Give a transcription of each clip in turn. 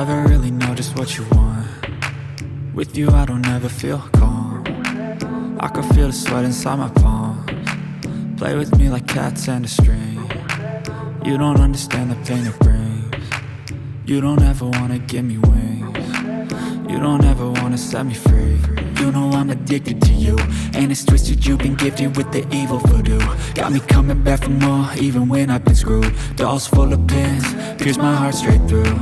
Never really know just what you want. With you I don't ever feel calm. I can feel the sweat inside my palms. Play with me like cats and a string. You don't understand the pain it brings. You don't ever wanna give me wings. You don't ever wanna set me free. You know I'm addicted to you, and it's twisted, you've been gifted with the evil voodoo. Got me coming back for more, even when I've been screwed. Dolls full of pins, pierce my heart straight through.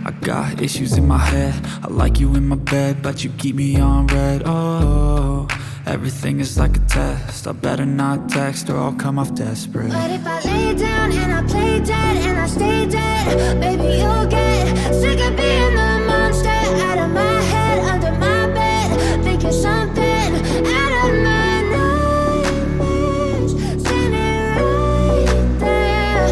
I got issues in my head, I like you in my bed, but you keep me on red. Oh, everything is like a test, I better not text or I'll come off desperate. But if I lay down and I play dead and I stay dead, baby you'll get sick of being the monster out of my head, under my bed, thinking something out of my nightmares, standing right there.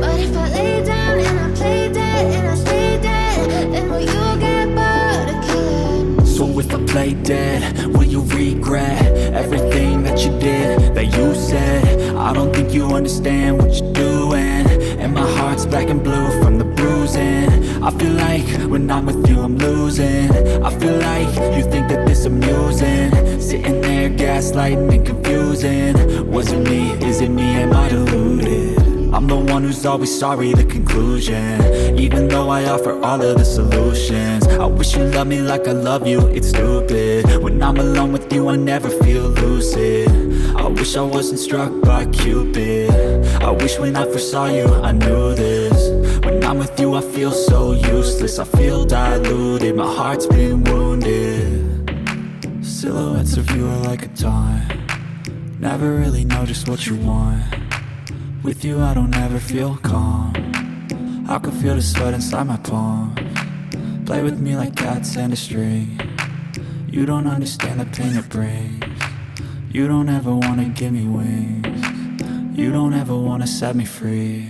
But if I lay down and I play dead and I stay dead, then will you get bored of killing me? So if I play dead, will you regret everything that you did, that you said? I don't think you understand what you're doing, and my heart's black and blue from the bruising. I feel like when I'm with you I'm losing. I feel like you think that this amusing, sitting there gaslighting and confusing. Was it me? Is it me? Am I deluded? I'm the one who's always sorry, the conclusion, even though I offer all of the solutions. I wish you loved me like I love you, it's stupid. When I'm alone with you I never feel lucid. I wish I wasn't struck by Cupid. I wish when I first saw you I knew this. When I'm with you I feel so useless, I feel diluted, my heart's been wounded. Silhouettes of you are like a taunt. Never really know just what you want. With you I don't ever feel calm. I can feel the sweat inside my palms. Play with me like cats and a string. You don't understand the pain it brings. You don't ever wanna give me wings. You don't ever wanna set me free.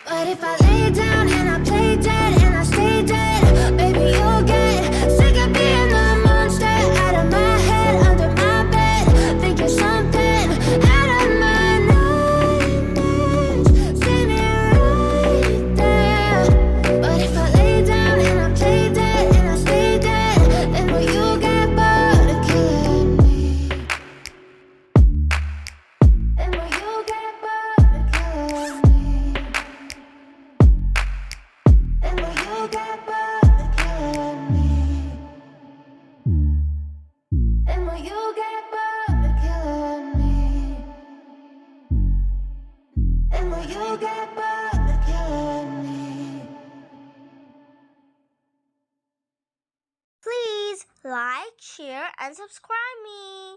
But if I lay down and I play dead and I stay dead, baby you'll get sick of being the monster out of my head, under my bed, thinking something out of my nightmares, standing right there. But if I lay down and I play dead and I stay dead, then will you get bored of killing me? Then will you get bored of killing me? Then will you get bored of killing me? Then will you get bored of killing me? Then will you get bored of killing me? Please like, share, and subscribe me.